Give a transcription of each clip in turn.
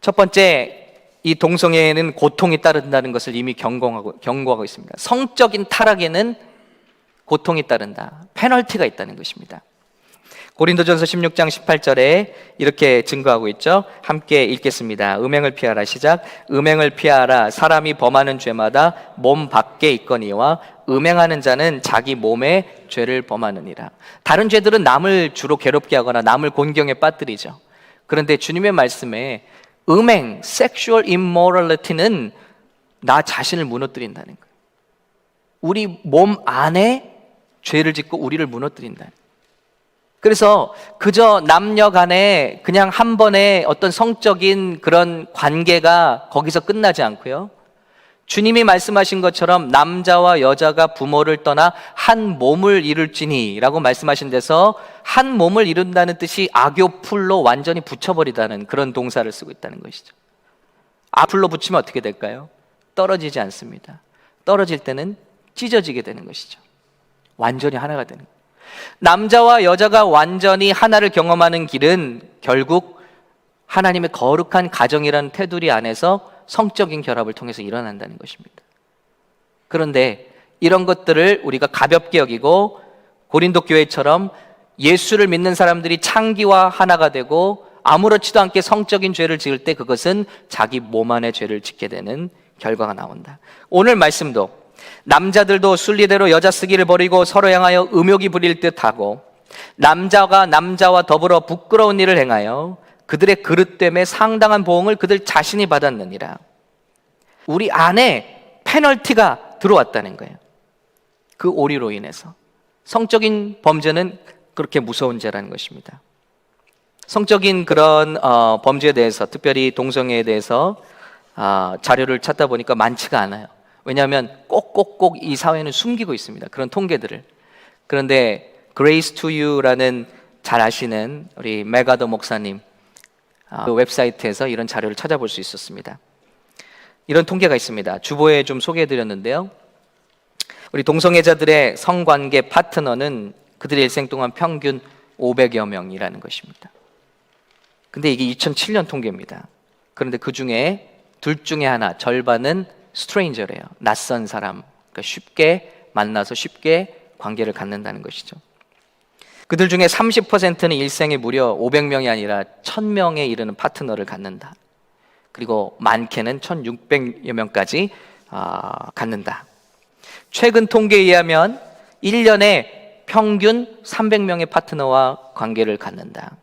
첫 번째, 이 동성애에는 고통이 따른다는 것을 이미 경고하고 있습니다. 성적인 타락에는 고통이 따른다. 페널티가 있다는 것입니다. 고린도전서 16장 18절에 이렇게 증거하고 있죠. 함께 읽겠습니다. 음행을 피하라. 시작. 음행을 피하라. 사람이 범하는 죄마다 몸 밖에 있거니와 음행하는 자는 자기 몸에 죄를 범하느니라. 다른 죄들은 남을 주로 괴롭게 하거나 남을 곤경에 빠뜨리죠. 그런데 주님의 말씀에 음행, sexual immorality는 나 자신을 무너뜨린다는 거예요. 우리 몸 안에 죄를 짓고 우리를 무너뜨린다는 거예요. 그래서 그저 남녀 간에 그냥 한 번의 어떤 성적인 그런 관계가 거기서 끝나지 않고요. 주님이 말씀하신 것처럼 남자와 여자가 부모를 떠나 한 몸을 이룰지니 라고 말씀하신 데서 한 몸을 이룬다는 뜻이 아교풀로 완전히 붙여버리다는 그런 동사를 쓰고 있다는 것이죠. 아풀로 붙이면 어떻게 될까요? 떨어지지 않습니다. 떨어질 때는 찢어지게 되는 것이죠. 완전히 하나가 되는 거예요. 남자와 여자가 완전히 하나를 경험하는 길은 결국 하나님의 거룩한 가정이라는 테두리 안에서 성적인 결합을 통해서 일어난다는 것입니다. 그런데 이런 것들을 우리가 가볍게 여기고 고린도 교회처럼 예수를 믿는 사람들이 창기와 하나가 되고 아무렇지도 않게 성적인 죄를 지을 때 그것은 자기 몸 안의 죄를 짓게 되는 결과가 나온다. 오늘 말씀도 남자들도 순리대로 여자 쓰기를 버리고 서로 향하여 음욕이 부릴 듯하고 남자가 남자와 더불어 부끄러운 일을 행하여 그들의 그릇됨에 상당한 보응을 그들 자신이 받았느니라. 우리 안에 페널티가 들어왔다는 거예요. 그 오리로 인해서. 성적인 범죄는 그렇게 무서운 죄라는 것입니다. 성적인 그런 범죄에 대해서, 특별히 동성애에 대해서 자료를 찾다 보니까 많지가 않아요. 왜냐하면 꼭꼭꼭 이 사회는 숨기고 있습니다. 그런 통계들을. 그런데 Grace to You라는 잘 아시는 우리 메가더 목사님 그 웹사이트에서 이런 자료를 찾아볼 수 있었습니다. 이런 통계가 있습니다. 주보에 좀 소개해드렸는데요. 우리 동성애자들의 성관계 파트너는 그들의 일생 동안 평균 500여 명이라는 것입니다. 근데 이게 2007년 통계입니다. 그런데 그 중에 둘 중에 하나, 절반은 스트레인저래요. 낯선 사람. 그러니까 쉽게 만나서 쉽게 관계를 갖는다는 것이죠. 그들 중에 30%는 일생에 무려 500명이 아니라 1000명에 이르는 파트너를 갖는다. 그리고 많게는 1600여 명까지 갖는다. 최근 통계에 의하면 1년에 평균 300명의 파트너와 관계를 갖는다.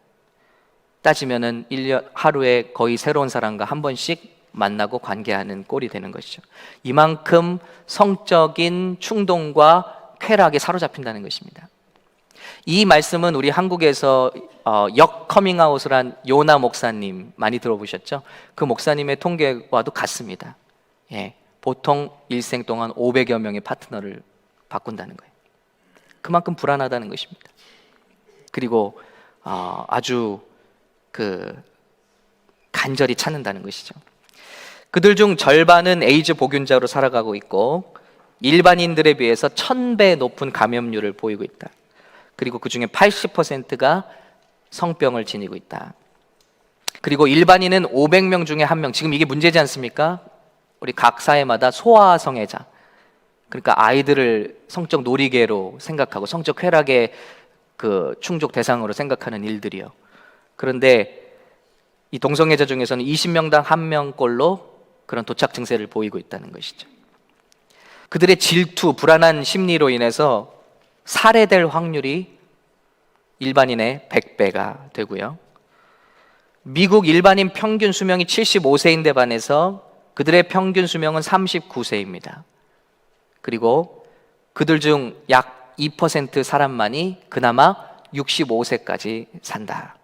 따지면은 1년 하루에 거의 새로운 사람과 한 번씩 만나고 관계하는 꼴이 되는 것이죠. 이만큼 성적인 충동과 쾌락에 사로잡힌다는 것입니다. 이 말씀은 우리 한국에서 역 커밍아웃을 한 요나 목사님 많이 들어보셨죠? 그 목사님의 통계와도 같습니다. 예, 보통 일생 동안 500여 명의 파트너를 바꾼다는 거예요. 그만큼 불안하다는 것입니다. 그리고 아주 간절히 찾는다는 것이죠. 그들 중 절반은 에이즈 보균자로 살아가고 있고 일반인들에 비해서 1000배 높은 감염률을 보이고 있다. 그리고 그 중에 80%가 성병을 지니고 있다. 그리고 일반인은 500명 중에 1명, 지금 이게 문제지 않습니까? 우리 각 사회마다 소아성애자, 그러니까 아이들을 성적 놀이개로 생각하고 성적 쾌락의 그 충족 대상으로 생각하는 일들이요. 그런데 이 동성애자 중에서는 20명당 1명꼴로 그런 도착 증세를 보이고 있다는 것이죠. 그들의 질투, 불안한 심리로 인해서 살해될 확률이 일반인의 100배가 되고요. 미국 일반인 평균 수명이 75세인데 반해서 그들의 평균 수명은 39세입니다. 그리고 그들 중 약 2% 사람만이 그나마 65세까지 산다.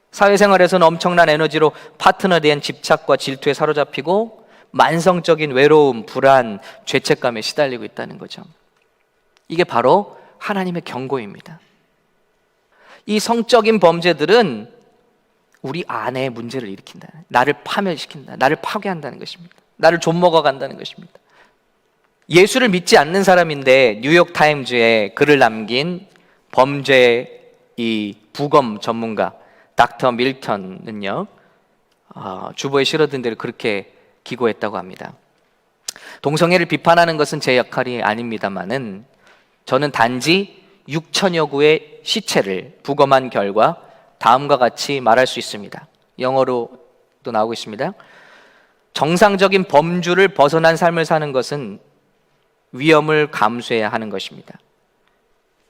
사회생활에서는 엄청난 에너지로 파트너에 대한 집착과 질투에 사로잡히고 만성적인 외로움, 불안, 죄책감에 시달리고 있다는 거죠. 이게 바로 하나님의 경고입니다. 이 성적인 범죄들은 우리 안에 문제를 일으킨다. 나를 파멸시킨다. 나를 파괴한다는 것입니다. 나를 좀먹어 간다는 것입니다. 예수를 믿지 않는 사람인데 뉴욕타임즈에 글을 남긴 범죄 이 부검 전문가 닥터 밀턴은요, 주보에 실어둔 대로 그렇게 기고했다고 합니다. 동성애를 비판하는 것은 제 역할이 아닙니다만은 저는 단지 6천여 구의 시체를 부검한 결과 다음과 같이 말할 수 있습니다. 영어로도 나오고 있습니다. 정상적인 범주를 벗어난 삶을 사는 것은 위험을 감수해야 하는 것입니다.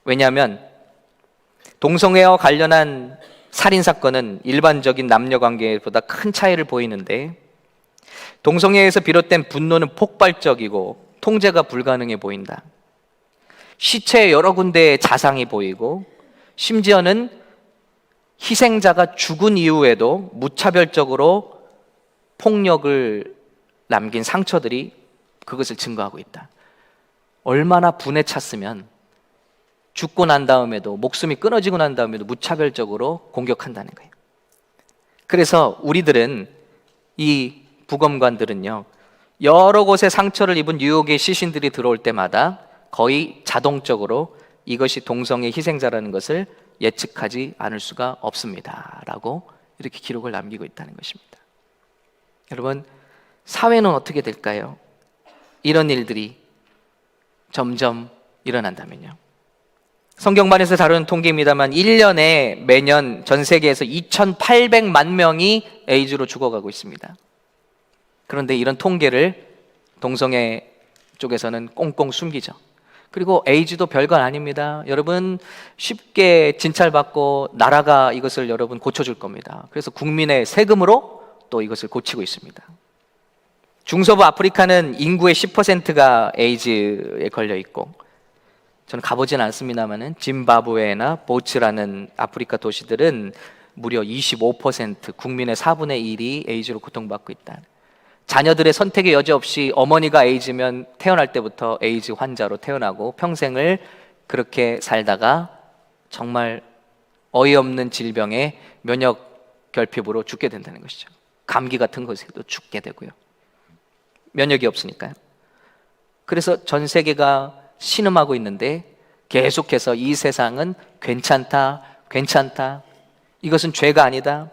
왜냐하면 동성애와 관련한 살인사건은 일반적인 남녀관계보다 큰 차이를 보이는데 동성애에서 비롯된 분노는 폭발적이고 통제가 불가능해 보인다. 시체의 여러 군데에 자상이 보이고 심지어는 희생자가 죽은 이후에도 무차별적으로 폭력을 남긴 상처들이 그것을 증거하고 있다. 얼마나 분에 찼으면 죽고 난 다음에도, 목숨이 끊어지고 난 다음에도 무차별적으로 공격한다는 거예요. 그래서 우리들은, 이 부검관들은요, 여러 곳에 상처를 입은 뉴욕의 시신들이 들어올 때마다 거의 자동적으로 이것이 동성애 희생자라는 것을 예측하지 않을 수가 없습니다 라고 이렇게 기록을 남기고 있다는 것입니다. 여러분, 사회는 어떻게 될까요? 이런 일들이 점점 일어난다면요. 성경반에서 다루는 통계입니다만 1년에 매년 전 세계에서 2,800만 명이 에이즈로 죽어가고 있습니다. 그런데 이런 통계를 동성애 쪽에서는 꽁꽁 숨기죠. 그리고 에이즈도 별건 아닙니다. 여러분, 쉽게 진찰받고 나라가 이것을 여러분 고쳐줄 겁니다. 그래서 국민의 세금으로 또 이것을 고치고 있습니다. 중서부 아프리카는 인구의 10%가 에이즈에 걸려 있고, 저는 가보진 않습니다만은 짐바브웨나 보츠라는 아프리카 도시들은 무려 25%, 국민의 4분의 1이 에이즈로 고통받고 있다. 자녀들의 선택의 여지 없이 어머니가 에이즈면 태어날 때부터 에이즈 환자로 태어나고 평생을 그렇게 살다가 정말 어이없는 질병에 면역 결핍으로 죽게 된다는 것이죠. 감기 같은 것에도 죽게 되고요. 면역이 없으니까요. 그래서 전 세계가 신음하고 있는데 계속해서 이 세상은 괜찮다, 괜찮다, 이것은 죄가 아니다,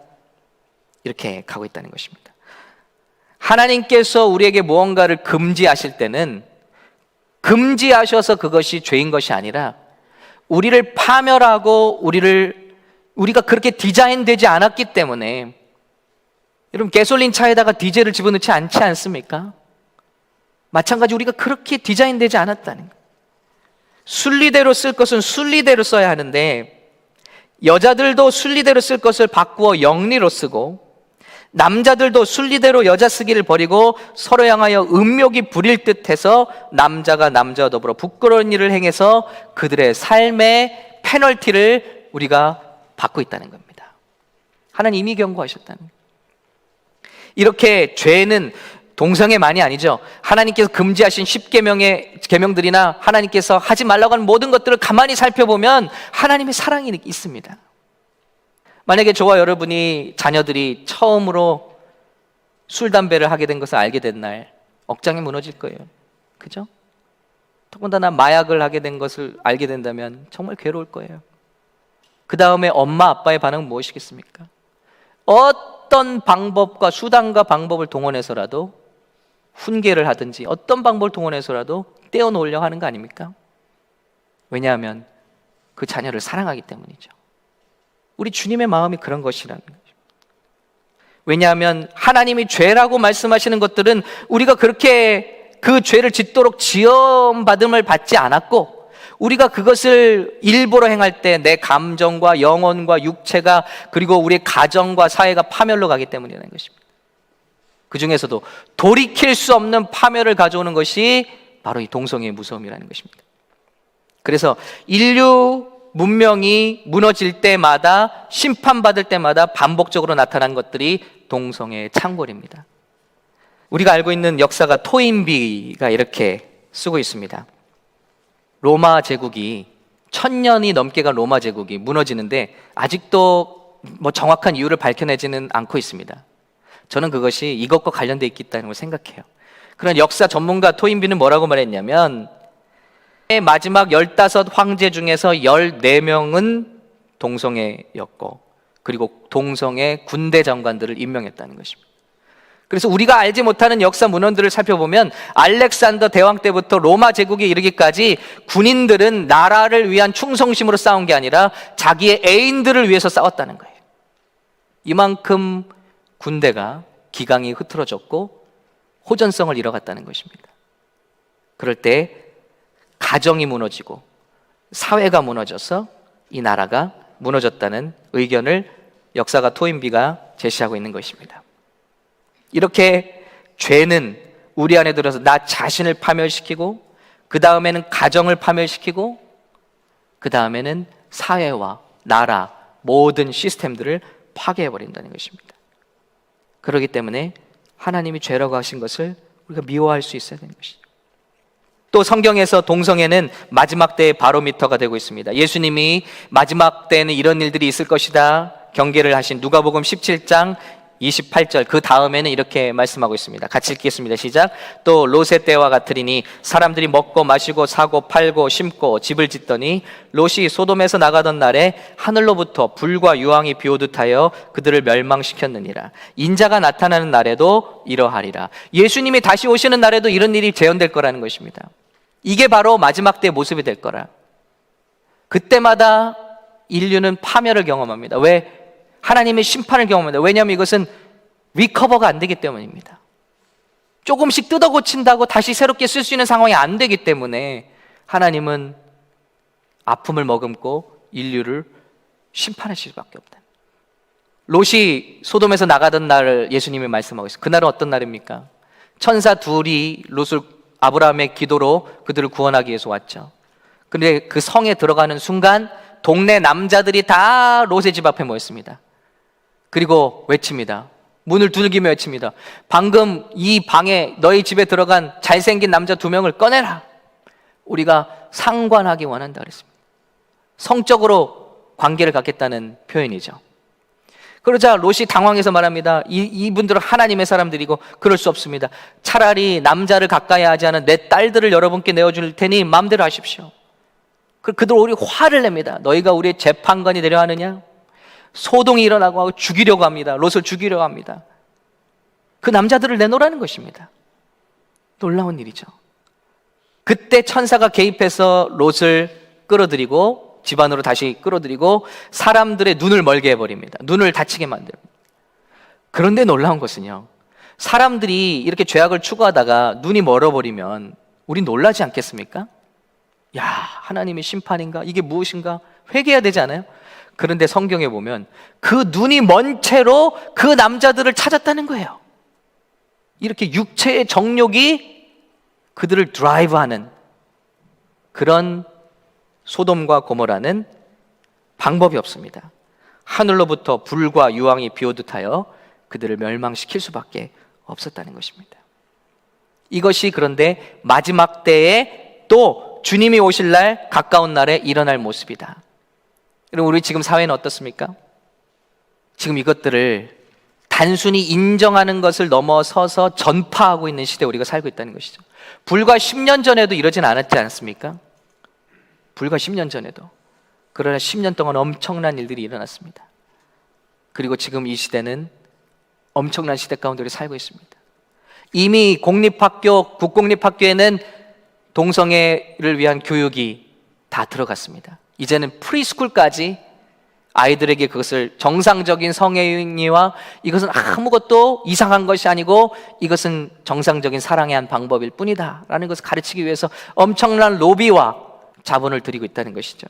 이렇게 가고 있다는 것입니다. 하나님께서 우리에게 무언가를 금지하실 때는 금지하셔서 그것이 죄인 것이 아니라 우리를 파멸하고 우리가 그렇게 디자인되지 않았기 때문에, 여러분 가솔린 차에다가 디젤을 집어넣지 않지 않습니까? 마찬가지 우리가 그렇게 디자인되지 않았다는 거예요. 순리대로 쓸 것은 순리대로 써야 하는데 여자들도 순리대로 쓸 것을 바꾸어 영리로 쓰고 남자들도 순리대로 여자 쓰기를 버리고 서로 향하여 음욕이 부릴 듯해서 남자가 남자와 더불어 부끄러운 일을 행해서 그들의 삶의 페널티를 우리가 받고 있다는 겁니다. 하나님 이미 경고하셨다는 거예요. 이렇게 죄는 동성애만이 아니죠. 하나님께서 금지하신 10계명의 계명들이나 하나님께서 하지 말라고 하는 모든 것들을 가만히 살펴보면 하나님의 사랑이 있습니다. 만약에 저와 여러분이 자녀들이 처음으로 술, 담배를 하게 된 것을 알게 된 날 억장이 무너질 거예요. 그죠? 더군다나 마약을 하게 된 것을 알게 된다면 정말 괴로울 거예요. 그 다음에 엄마, 아빠의 반응은 무엇이겠습니까? 어떤 방법과 수단과 방법을 동원해서라도 훈계를 하든지 어떤 방법을 동원해서라도 떼어놓으려고 하는 거 아닙니까? 왜냐하면 그 자녀를 사랑하기 때문이죠. 우리 주님의 마음이 그런 것이라는 거죠. 왜냐하면 하나님이 죄라고 말씀하시는 것들은 우리가 그렇게 그 죄를 짓도록 지엄받음을 받지 않았고, 우리가 그것을 일부러 행할 때 내 감정과 영혼과 육체가 그리고 우리의 가정과 사회가 파멸로 가기 때문이라는 것입니다. 그 중에서도 돌이킬 수 없는 파멸을 가져오는 것이 바로 이 동성애의 무서움이라는 것입니다. 그래서 인류 문명이 무너질 때마다, 심판받을 때마다 반복적으로 나타난 것들이 동성애의 창궐입니다. 우리가 알고 있는 역사가 토인비가 이렇게 쓰고 있습니다. 로마 제국이 1000년이 넘게 간 로마 제국이 무너지는데 아직도 정확한 이유를 밝혀내지는 않고 있습니다. 저는 그것이 이것과 관련되어 있다는 걸 생각해요. 그런 역사 전문가 토인비는 뭐라고 말했냐면, 마지막 15 황제 중에서 14명은 동성애였고 그리고 동성의 군대 장관들을 임명했다는 것입니다. 그래서 우리가 알지 못하는 역사 문헌들을 살펴보면 알렉산더 대왕 때부터 로마 제국에 이르기까지 군인들은 나라를 위한 충성심으로 싸운 게 아니라 자기의 애인들을 위해서 싸웠다는 거예요. 이만큼 군대가 기강이 흐트러졌고 호전성을 잃어갔다는 것입니다. 그럴 때 가정이 무너지고 사회가 무너져서 이 나라가 무너졌다는 의견을 역사가 토인비가 제시하고 있는 것입니다. 이렇게 죄는 우리 안에 들어서 나 자신을 파멸시키고, 그 다음에는 가정을 파멸시키고, 그 다음에는 사회와 나라 모든 시스템들을 파괴해버린다는 것입니다. 그렇기 때문에 하나님이 죄라고 하신 것을 우리가 미워할 수 있어야 되는 것이죠. 또 성경에서 동성애는 마지막 때의 바로미터가 되고 있습니다. 예수님이 마지막 때에는 이런 일들이 있을 것이다 경계를 하신 누가복음 17장 28절 그 다음에는 이렇게 말씀하고 있습니다. 같이 읽겠습니다. 시작. 또 롯의 때와 같으리니 사람들이 먹고 마시고 사고 팔고 심고 집을 짓더니 롯이 소돔에서 나가던 날에 하늘로부터 불과 유황이 비오듯 하여 그들을 멸망시켰느니라. 인자가 나타나는 날에도 이러하리라. 예수님이 다시 오시는 날에도 이런 일이 재현될 거라는 것입니다. 이게 바로 마지막 때의 모습이 될 거라. 그때마다 인류는 파멸을 경험합니다. 왜? 하나님의 심판을 경험합니다. 왜냐하면 이것은 리커버가 안 되기 때문입니다. 조금씩 뜯어 고친다고 다시 새롭게 쓸 수 있는 상황이 안 되기 때문에 하나님은 아픔을 머금고 인류를 심판하실 수밖에 없다. 롯이 소돔에서 나가던 날을 예수님이 말씀하고 있어요. 그날은 어떤 날입니까? 천사 둘이 롯을 아브라함의 기도로 그들을 구원하기 위해서 왔죠. 그런데 그 성에 들어가는 순간 동네 남자들이 다 롯의 집 앞에 모였습니다. 그리고 외칩니다. 문을 두들기며 외칩니다. 방금 이 방에 너희 집에 들어간 잘생긴 남자 2명을 꺼내라. 우리가 상관하기 원한다 그랬습니다. 성적으로 관계를 갖겠다는 표현이죠. 그러자 롯이 당황해서 말합니다. 이분들은 하나님의 사람들이고 그럴 수 없습니다. 차라리 남자를 가까이 하지 않은 내 딸들을 여러분께 내어줄 테니 마음대로 하십시오. 그들 우리 화를 냅니다. 너희가 우리의 재판관이 되려 하느냐? 소동이 일어나고 하고 죽이려고 합니다. 롯을 죽이려고 합니다. 그 남자들을 내놓으라는 것입니다. 놀라운 일이죠. 그때 천사가 개입해서 롯을 끌어들이고 집 안으로 다시 끌어들이고 사람들의 눈을 멀게 해버립니다. 눈을 다치게 만듭니다. 그런데 놀라운 것은요, 사람들이 이렇게 죄악을 추구하다가 눈이 멀어버리면 우린 놀라지 않겠습니까? 야, 하나님의 심판인가? 이게 무엇인가? 회개해야 되지 않아요? 그런데 성경에 보면 그 눈이 먼 채로 그 남자들을 찾았다는 거예요. 이렇게 육체의 정욕이 그들을 드라이브하는 그런 소돔과 고모라는 방법이 없습니다. 하늘로부터 불과 유황이 비오듯 하여 그들을 멸망시킬 수밖에 없었다는 것입니다. 이것이 그런데 마지막 때에 또 주님이 오실 날 가까운 날에 일어날 모습이다. 그럼 우리 지금 사회는 어떻습니까? 지금 이것들을 단순히 인정하는 것을 넘어서서 전파하고 있는 시대에 우리가 살고 있다는 것이죠. 불과 10년 전에도 이러진 않았지 않습니까? 불과 10년 전에도. 그러나 10년 동안 엄청난 일들이 일어났습니다. 그리고 지금 이 시대는 엄청난 시대 가운데 우리 살고 있습니다. 이미 공립학교, 국공립학교에는 동성애를 위한 교육이 다 들어갔습니다. 이제는 프리스쿨까지 아이들에게 그것을 정상적인 성행위와 이것은 아무것도 이상한 것이 아니고 이것은 정상적인 사랑의 한 방법일 뿐이다 라는 것을 가르치기 위해서 엄청난 로비와 자본을 들이고 있다는 것이죠.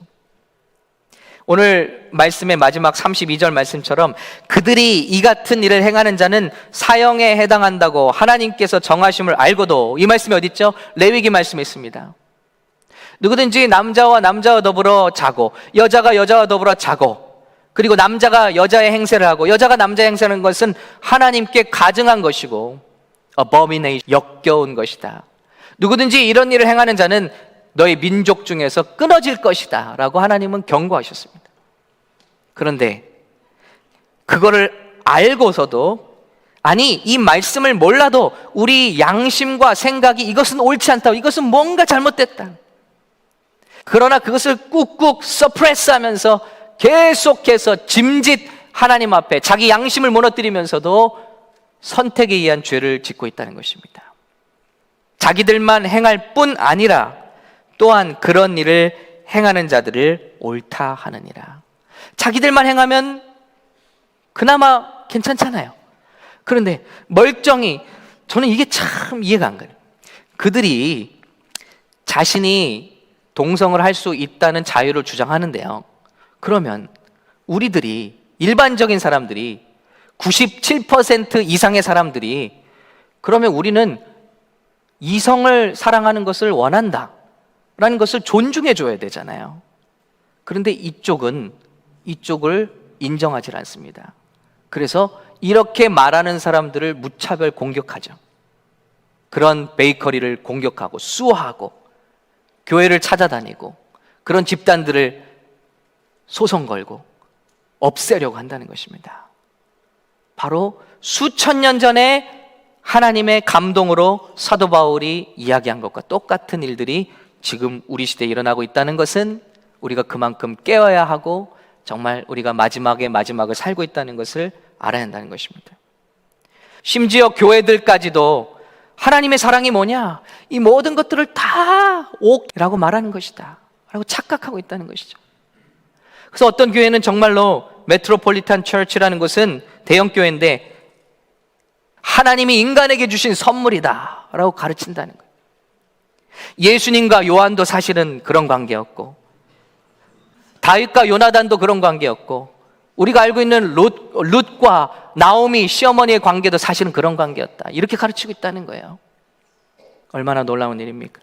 오늘 말씀의 마지막 32절 말씀처럼 그들이 이 같은 일을 행하는 자는 사형에 해당한다고 하나님께서 정하심을 알고도, 이 말씀이 어디 있죠? 레위기 말씀에 있습니다. 누구든지 남자와 남자와 더불어 자고 여자가 여자와 더불어 자고, 그리고 남자가 여자의 행세를 하고 여자가 남자의 행세를 하는 것은 하나님께 가증한 것이고 abomination, 역겨운 것이다. 누구든지 이런 일을 행하는 자는 너희 민족 중에서 끊어질 것이다 라고 하나님은 경고하셨습니다. 그런데 그거를 알고서도, 아니 이 말씀을 몰라도 우리 양심과 생각이 이것은 옳지 않다, 이것은 뭔가 잘못됐다, 그러나 그것을 꾹꾹 서프레스하면서 계속해서 하나님 앞에 자기 양심을 무너뜨리면서도 선택에 의한 죄를 짓고 있다는 것입니다. 자기들만 행할 뿐 아니라 또한 그런 일을 행하는 자들을 옳다 하느니라. 자기들만 행하면 그나마 괜찮잖아요. 그런데 멀쩡히, 저는 이게 참 이해가 안 가요. 그들이 자신이 동성을 할 수 있다는 자유를 주장하는데요, 그러면 우리들이, 일반적인 사람들이, 97% 이상의 사람들이, 그러면 우리는 이성을 사랑하는 것을 원한다 라는 것을 존중해 줘야 되잖아요. 그런데 이쪽을 인정하지 않습니다. 그래서 이렇게 말하는 사람들을 무차별 공격하죠. 그런 베이커리를 공격하고 수호하고 교회를 찾아다니고 그런 집단들을 소송 걸고 없애려고 한다는 것입니다. 바로 수천 년 전에 하나님의 감동으로 사도 바울이 이야기한 것과 똑같은 일들이 지금 우리 시대에 일어나고 있다는 것은 우리가 그만큼 깨어야 하고 정말 우리가 마지막을 살고 있다는 것을 알아야 한다는 것입니다. 심지어 교회들까지도 하나님의 사랑이 뭐냐? 이 모든 것들을 다 옥이라고 말하는 것이다 라고 착각하고 있다는 것이죠. 그래서 어떤 교회는 정말로 메트로폴리탄 처치라는 것은 대형 교회인데 하나님이 인간에게 주신 선물이다 라고 가르친다는 거예요. 예수님과 요한도 사실은 그런 관계였고, 다윗과 요나단도 그런 관계였고, 우리가 알고 있는 룻과 나오미 시어머니의 관계도 사실은 그런 관계였다, 이렇게 가르치고 있다는 거예요. 얼마나 놀라운 일입니까?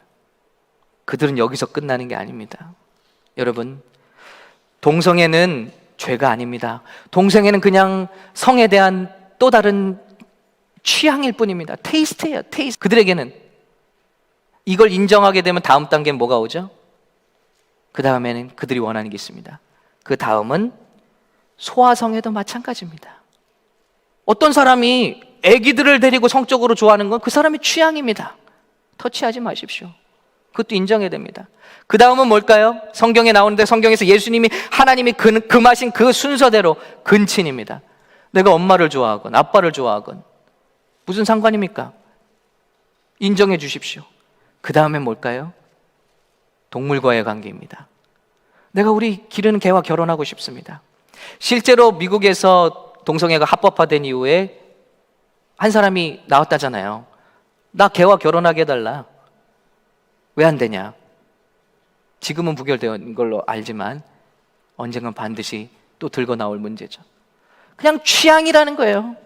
그들은 여기서 끝나는 게 아닙니다. 여러분, 동성애는 죄가 아닙니다. 동성애는 그냥 성에 대한 또 다른 취향일 뿐입니다. 테이스트예요, 테이스트. 그들에게는 이걸 인정하게 되면 다음 단계는 뭐가 오죠? 그 다음에는 그들이 원하는 게 있습니다. 그 다음은 소아성애도 마찬가지입니다. 어떤 사람이 아기들을 데리고 성적으로 좋아하는 건 그 사람의 취향입니다. 터치하지 마십시오. 그것도 인정해야 됩니다. 그 다음은 뭘까요? 성경에 나오는데, 성경에서 예수님이, 하나님이 금하신 그 순서대로 근친입니다. 내가 엄마를 좋아하건 아빠를 좋아하건 무슨 상관입니까? 인정해 주십시오. 그 다음엔 뭘까요? 동물과의 관계입니다. 내가 우리 기르는 개와 결혼하고 싶습니다. 실제로 미국에서 동성애가 합법화된 이후에 한 사람이 나왔다잖아요. 나 개와 결혼하게 해달라. 왜 안 되냐? 지금은 부결된 걸로 알지만 언젠간 반드시 또 들고 나올 문제죠. 그냥 취향이라는 거예요.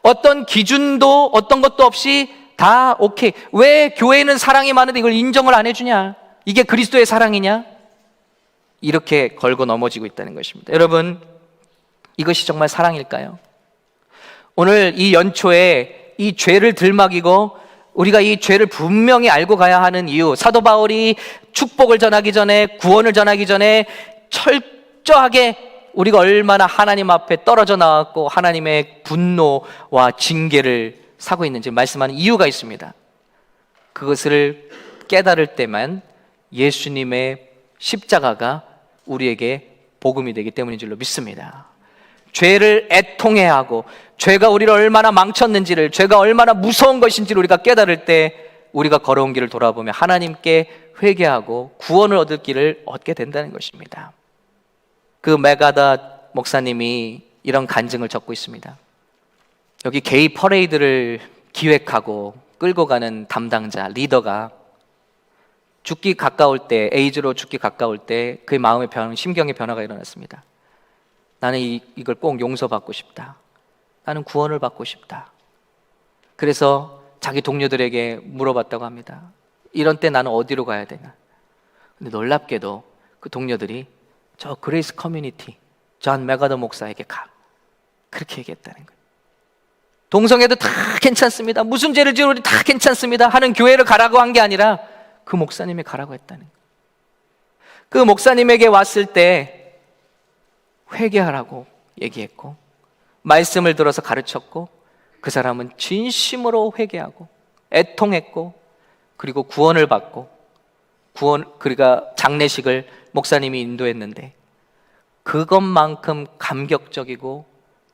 어떤 기준도 어떤 것도 없이 다 오케이. 왜 교회는 사랑이 많은데 이걸 인정을 안 해주냐? 이게 그리스도의 사랑이냐? 이렇게 걸고 넘어지고 있다는 것입니다. 여러분, 이것이 정말 사랑일까요? 오늘 이 연초에 이 죄를 들먹이고 우리가 이 죄를 분명히 알고 가야 하는 이유, 사도 바울이 축복을 전하기 전에, 구원을 전하기 전에 철저하게 우리가 얼마나 하나님 앞에 떨어져 나왔고 하나님의 분노와 징계를 사고 있는지 말씀하는 이유가 있습니다. 그것을 깨달을 때만 예수님의 십자가가 우리에게 복음이 되기 때문인 줄로 믿습니다. 죄를 애통해야 하고 죄가 우리를 얼마나 망쳤는지를, 죄가 얼마나 무서운 것인지를 우리가 깨달을 때 우리가 걸어온 길을 돌아보며 하나님께 회개하고 구원을 얻을 길을 얻게 된다는 것입니다. 그 메가다 목사님이 이런 간증을 적고 있습니다. 여기 게이 퍼레이드를 기획하고 끌고 가는 담당자, 리더가 죽기 가까울 때, 에이즈로 죽기 가까울 때 그의 마음의 심경의 변화가 일어났습니다. 나는 이걸 꼭 용서받고 싶다. 나는 구원을 받고 싶다. 그래서 자기 동료들에게 물어봤다고 합니다. 이런 때 나는 어디로 가야 되나? 근데 놀랍게도 그 동료들이 저 그레이스 커뮤니티 존 메가더 목사에게 가, 그렇게 얘기했다는 거예요. 동성애도 다 괜찮습니다, 무슨 죄를 지어도 다 괜찮습니다 하는 교회를 가라고 한 게 아니라 그 목사님이 가라고 했다는 거예요. 그 목사님에게 왔을 때 회개하라고 얘기했고 말씀을 들어서 가르쳤고 그 사람은 진심으로 회개하고 애통했고 그리고 구원을 받고 그러니까 장례식을 목사님이 인도했는데 그것만큼 감격적이고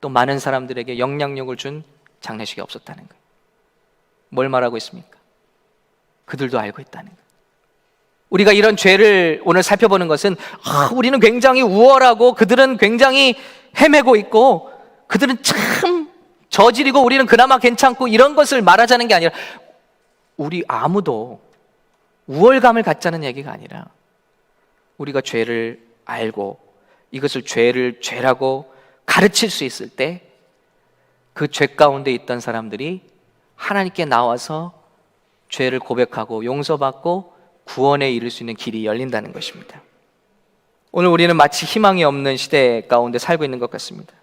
또 많은 사람들에게 영향력을 준 장례식이 없었다는 거예요. 뭘 말하고 있습니까? 그들도 알고 있다는 거예요. 우리가 이런 죄를 오늘 살펴보는 것은 우리는 굉장히 우월하고 그들은 굉장히 헤매고 있고 그들은 참 저질이고 우리는 그나마 괜찮고 이런 것을 말하자는 게 아니라, 우리 아무도 우월감을 갖자는 얘기가 아니라 우리가 죄를 알고 이것을 죄라고 가르칠 수 있을 때 그 죄 가운데 있던 사람들이 하나님께 나와서 죄를 고백하고 용서받고 구원에 이를 수 있는 길이 열린다는 것입니다. 오늘 우리는 마치 희망이 없는 시대 가운데 살고 있는 것 같습니다.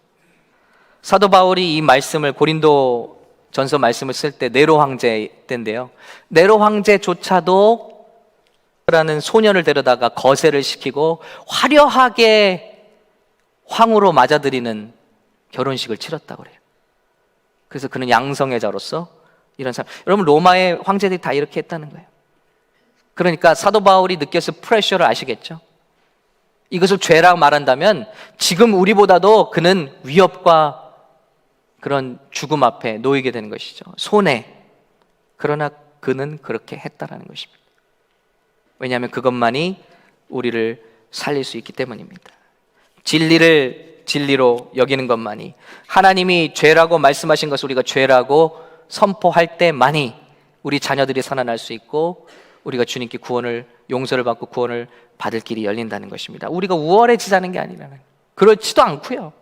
사도 바울이 이 말씀을, 고린도 전서 말씀을 쓸 때 네로 황제 때인데요, 네로 황제조차도 라는 소년을 데려다가 거세를 시키고 화려하게 황후로 맞아들이는 결혼식을 치렀다고 그래요. 그래서 그는 양성애자로서 이런 사람, 여러분 로마의 황제들이 다 이렇게 했다는 거예요. 그러니까 사도 바울이 느꼈을 프레셔를 아시겠죠? 이것을 죄라고 말한다면 지금 우리보다도 그는 위협과 그런 죽음 앞에 놓이게 되는 것이죠. 손해. 그러나 그는 그렇게 했다라는 것입니다. 왜냐하면 그것만이 우리를 살릴 수 있기 때문입니다. 진리를 진리로 여기는 것만이, 하나님이 죄라고 말씀하신 것을 우리가 죄라고 선포할 때만이 우리 자녀들이 살아날 수 있고 우리가 주님께 구원을, 용서를 받고 구원을 받을 길이 열린다는 것입니다. 우리가 우월해지자는 게 아니라, 그렇지도 않고요.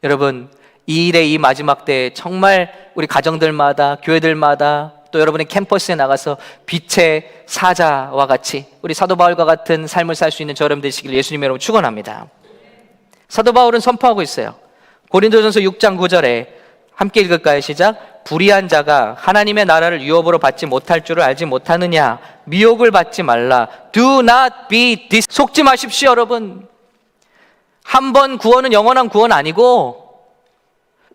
여러분, 이 일의 이 마지막 때에 정말 우리 가정들마다, 교회들마다, 또 여러분의 캠퍼스에 나가서 빛의 사자와 같이 우리 사도 바울과 같은 삶을 살 수 있는 저 여러분 되시길 예수님의 이름으로 축원합니다. 사도 바울은 선포하고 있어요. 고린도전서 6장 9절에 함께 읽을까요? 시작. 불의한 자가 하나님의 나라를 유업으로 받지 못할 줄을 알지 못하느냐? 미혹을 받지 말라. Do not be 속지 마십시오, 여러분. 한 번 구원은 영원한 구원 아니고,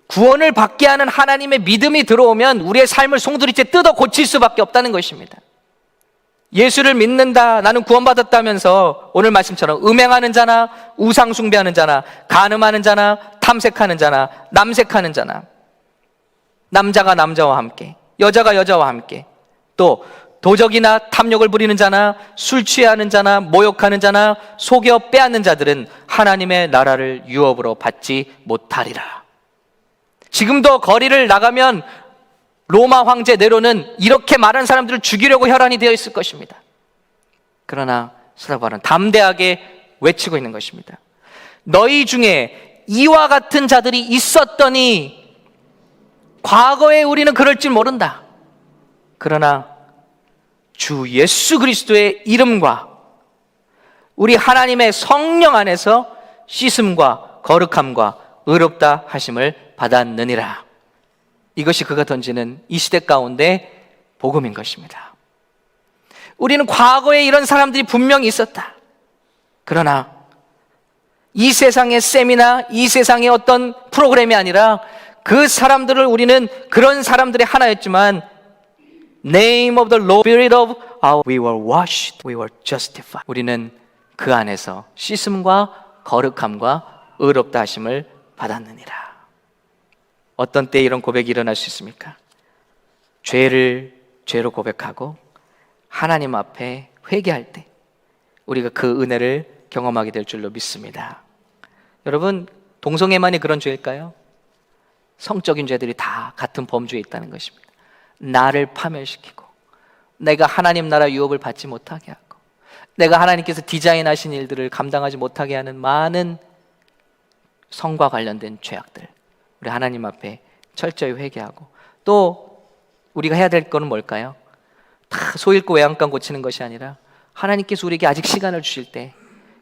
구원을 받게 하는 하나님의 믿음이 들어오면 우리의 삶을 송두리째 뜯어 고칠 수밖에 없다는 것입니다. 예수를 믿는다, 나는 구원받았다면서 오늘 말씀처럼 음행하는 자나 우상 숭배하는 자나 간음하는 자나 탐색하는 자나 남색하는 자나, 남자가 남자와 함께, 여자가 여자와 함께, 또 도적이나 탐욕을 부리는 자나 술 취하는 자나 모욕하는 자나 속여 빼앗는 자들은 하나님의 나라를 유업으로 받지 못하리라. 지금도 거리를 나가면 로마 황제 네로는 이렇게 말한 사람들을 죽이려고 혈안이 되어 있을 것입니다. 그러나 사도 바울은 담대하게 외치고 있는 것입니다. 너희 중에 이와 같은 자들이 있었더니 과거에 우리는 그럴 줄 모른다. 그러나 주 예수 그리스도의 이름과 우리 하나님의 성령 안에서 씻음과 거룩함과 의롭다 하심을 받았느니라. 이것이 그가 던지는 이 시대 가운데 복음인 것입니다. 우리는 과거에 이런 사람들이 분명히 있었다. 그러나 이 세상의 셈이나 이 세상의 어떤 프로그램이 아니라 그 사람들을, 우리는 그런 사람들의 하나였지만 Name of the Lord, Spirit of our, we were washed, we were justified. 우리는 그 안에서 씻음과 거룩함과 의롭다 하심을 받았느니라. 어떤 때 이런 고백이 일어날 수 있습니까? 죄를 죄로 고백하고 하나님 앞에 회개할 때 우리가 그 은혜를 경험하게 될 줄로 믿습니다. 여러분, 동성애만이 그런 죄일까요? 성적인 죄들이 다 같은 범주에 있다는 것입니다. 나를 파멸시키고 내가 하나님 나라 유업을 받지 못하게 하고 내가 하나님께서 디자인하신 일들을 감당하지 못하게 하는 많은 성과 관련된 죄악들, 우리 하나님 앞에 철저히 회개하고, 또 우리가 해야 될 거는 뭘까요? 다 소 잃고 외양간 고치는 것이 아니라 하나님께서 우리에게 아직 시간을 주실 때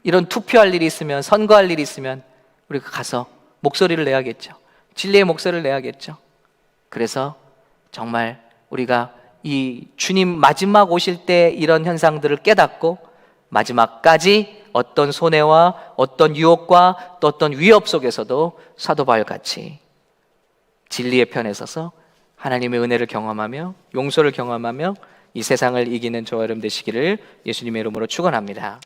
이런 투표할 일이 있으면, 선거할 일이 있으면 우리가 가서 목소리를 내야겠죠. 진리의 목소리를 내야겠죠. 그래서 정말 우리가 이 주님 마지막 오실 때 이런 현상들을 깨닫고 마지막까지 어떤 손해와 어떤 유혹과 또 어떤 위협 속에서도 사도 바울같이 진리의 편에 서서 하나님의 은혜를 경험하며 용서를 경험하며 이 세상을 이기는 저와 여러분 되시기를 예수님의 이름으로 축원합니다.